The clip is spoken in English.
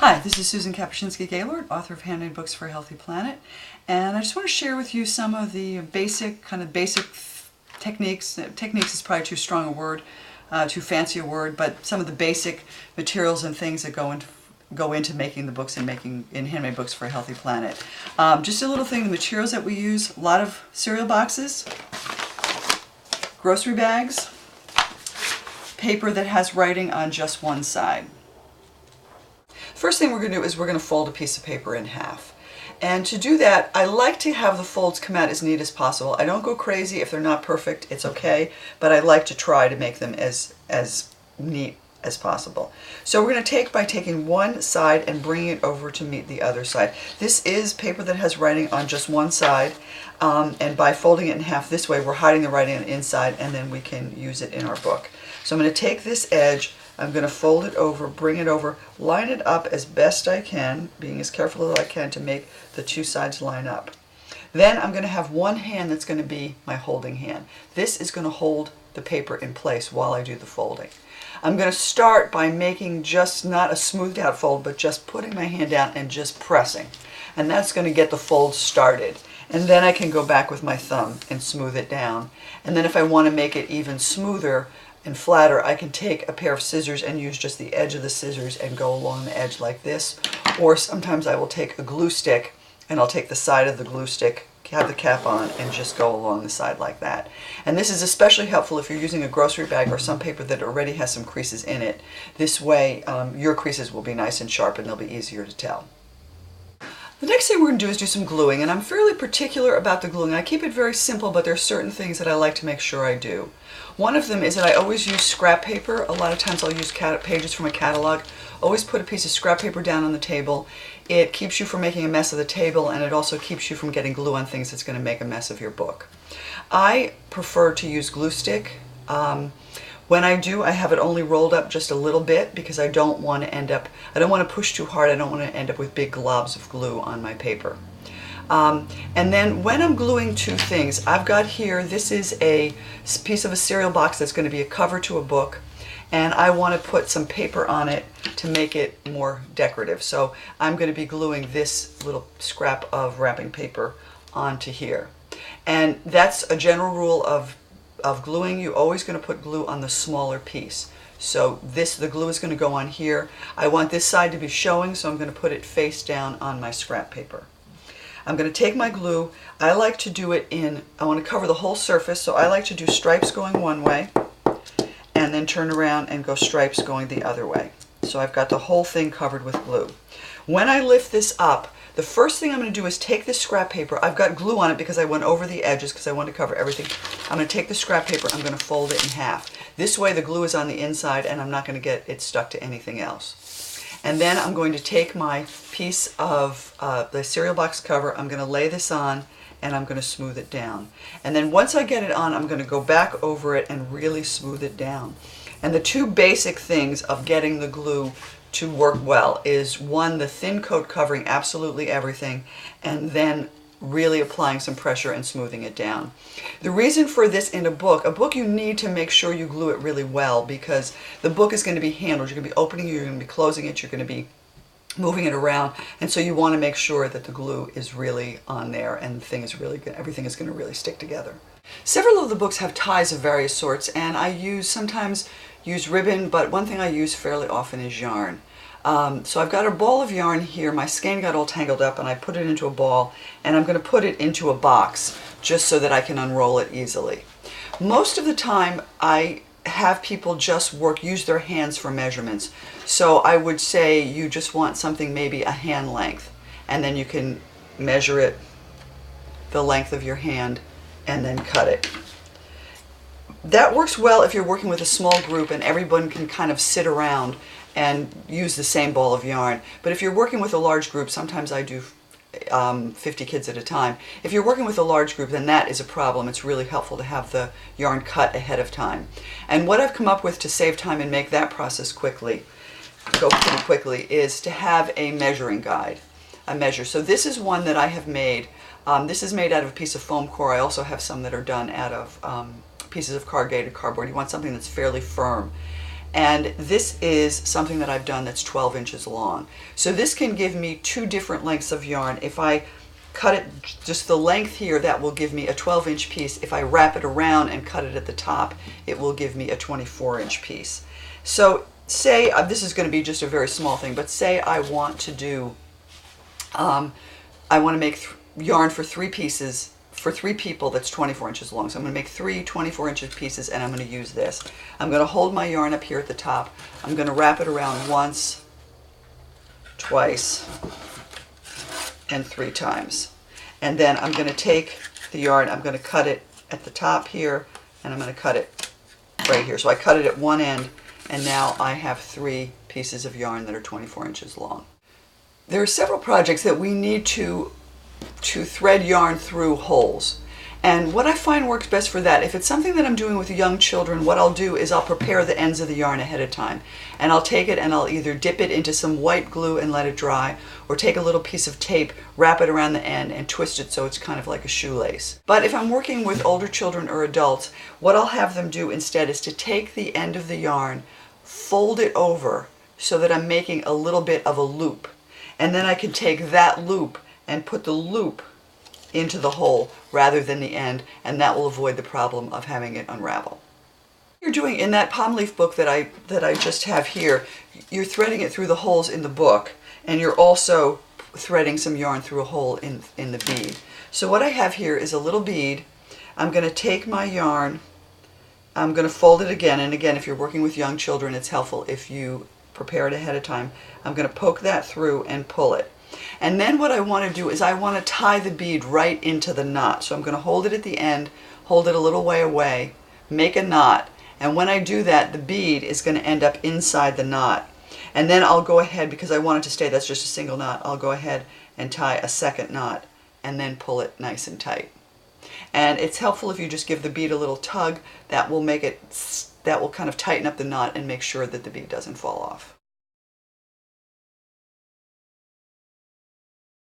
Hi, this is Susan Kapuscinski-Gaylord, author of Handmade Books for a Healthy Planet, and I just want to share with you some of the basic techniques. Techniques is probably too strong a word, too fancy a word, but some of the basic materials and things that go into making the books and making Handmade Books for a Healthy Planet. Just a little thing, the materials that we use: a lot of cereal boxes, grocery bags, paper that has writing on just one side. First thing we're going to do is we're going to fold a piece of paper in half. And to do that, I like to have the folds come out as neat as possible. I don't go crazy. If they're not perfect, it's okay, but I like to try to make them as neat as possible. So we're going to take by taking one side and bringing it over to meet the other side. This is paper that has writing on just one side, and by folding it in half this way, we're hiding the writing on the inside, and then we can use it in our book. So I'm going to take this edge, I'm going to fold it over, bring it over, line it up as best I can, being as careful as I can to make the two sides line up. Then I'm going to have one hand that's going to be my holding hand. This is going to hold the paper in place while I do the folding. I'm going to start by making just not a smoothed out fold, but just putting my hand down and just pressing. And that's going to get the fold started. And then I can go back with my thumb and smooth it down. And then if I want to make it even smoother and flatter, I can take a pair of scissors and use just the edge of the scissors and go along the edge like this. Or sometimes I will take a glue stick and I'll take the side of the glue stick, have the cap on, and just go along the side like that. And this is especially helpful if you're using a grocery bag or some paper that already has some creases in it. This way your creases will be nice and sharp and they'll be easier to tell. The next thing we're going to do is do some gluing, and I'm fairly particular about the gluing. I keep it very simple, but there are certain things that I like to make sure I do. One of them is that I always use scrap paper. A lot of times I'll use pages from a catalog. Always put a piece of scrap paper down on the table. It keeps you from making a mess of the table, and it also keeps you from getting glue on things that's going to make a mess of your book. I prefer to use glue stick. When I do, I have it only rolled up just a little bit because I don't want to push too hard. I don't want to end up with big globs of glue on my paper. And then when I'm gluing two things, I've got here, this is a piece of a cereal box that's going to be a cover to a book, and I want to put some paper on it to make it more decorative. So I'm going to be gluing this little scrap of wrapping paper onto here. And that's a general rule of gluing. You're always going to put glue on the smaller piece. So the glue is going to go on here. I want this side to be showing, so I'm going to put it face down on my scrap paper. I'm going to take my glue. I like to do it I want to cover the whole surface, so I like to do stripes going one way and then turn around and go stripes going the other way. So I've got the whole thing covered with glue. When I lift this up, the first thing I'm going to do is take this scrap paper. I've got glue on it because I went over the edges because I want to cover everything. I'm going to take the scrap paper, I'm going to fold it in half. This way the glue is on the inside and I'm not going to get it stuck to anything else. And then I'm going to take my piece of the cereal box cover, I'm going to lay this on, and I'm going to smooth it down. And then once I get it on, I'm going to go back over it and really smooth it down. And the two basic things of getting the glue to work well is, one, the thin coat covering absolutely everything, and then really applying some pressure and smoothing it down. The reason for this in a book you need to make sure you glue it really well, because the book is going to be handled. You're going to be opening it, you're going to be closing it, you're going to be moving it around, and so you want to make sure that the glue is really on there and the thing is really good. Everything is going to really stick together. Several of the books have ties of various sorts, and I sometimes use ribbon, but one thing I use fairly often is yarn. So I've got a ball of yarn here. My skein got all tangled up and I put it into a ball, and I'm going to put it into a box just so that I can unroll it easily. Most of the time I have people just use their hands for measurements. So I would say you just want something maybe a hand length, and then you can measure it the length of your hand and then cut it. That works well if you're working with a small group and everyone can kind of sit around and use the same ball of yarn. But if you're working with a large group, sometimes I do 50 kids at a time. If you're working with a large group, then that is a problem. It's really helpful to have the yarn cut ahead of time. And what I've come up with to save time and make that process go pretty quickly, is to have a measuring guide, a measure. So this is one that I have made. This is made out of a piece of foam core. I also have some that are done out of pieces of corrugated cardboard. You want something that's fairly firm. And this is something that I've done that's 12 inches long. So this can give me two different lengths of yarn. If I cut it just the length here, that will give me a 12-inch piece. If I wrap it around and cut it at the top, it will give me a 24-inch piece. So say, this is going to be just a very small thing, but say I want to do, I want to make yarn for 3 pieces, for 3 people that's 24 inches long. So I'm going to make 3 24-inch pieces, and I'm going to use this. I'm going to hold my yarn up here at the top. I'm going to wrap it around once, twice, and 3 times. And then I'm going to take the yarn, I'm going to cut it at the top here, and I'm going to cut it right here. So I cut it at one end, and now I have 3 pieces of yarn that are 24 inches long. There are several projects that we need to thread yarn through holes. And what I find works best for that, if it's something that I'm doing with young children, what I'll do is I'll prepare the ends of the yarn ahead of time. And I'll take it and I'll either dip it into some white glue and let it dry, or take a little piece of tape, wrap it around the end, and twist it so it's kind of like a shoelace. But if I'm working with older children or adults, what I'll have them do instead is to take the end of the yarn, fold it over so that I'm making a little bit of a loop. And then I can take that loop and put the loop into the hole rather than the end, and that will avoid the problem of having it unravel. You're doing in that palm leaf book that I just have here, you're threading it through the holes in the book, and you're also threading some yarn through a hole in the bead. So what I have here is a little bead. I'm going to take my yarn, I'm going to fold it again, and again, if you're working with young children, it's helpful if you prepare it ahead of time. I'm going to poke that through and pull it. And then what I want to do is I want to tie the bead right into the knot. So I'm going to hold it at the end, hold it a little way away, make a knot, and when I do that, the bead is going to end up inside the knot. And then I'll go ahead, because I want it to stay, that's just a single knot, I'll go ahead and tie a second knot and then pull it nice and tight. And it's helpful if you just give the bead a little tug. That will make it, that will kind of tighten up the knot and make sure that the bead doesn't fall off.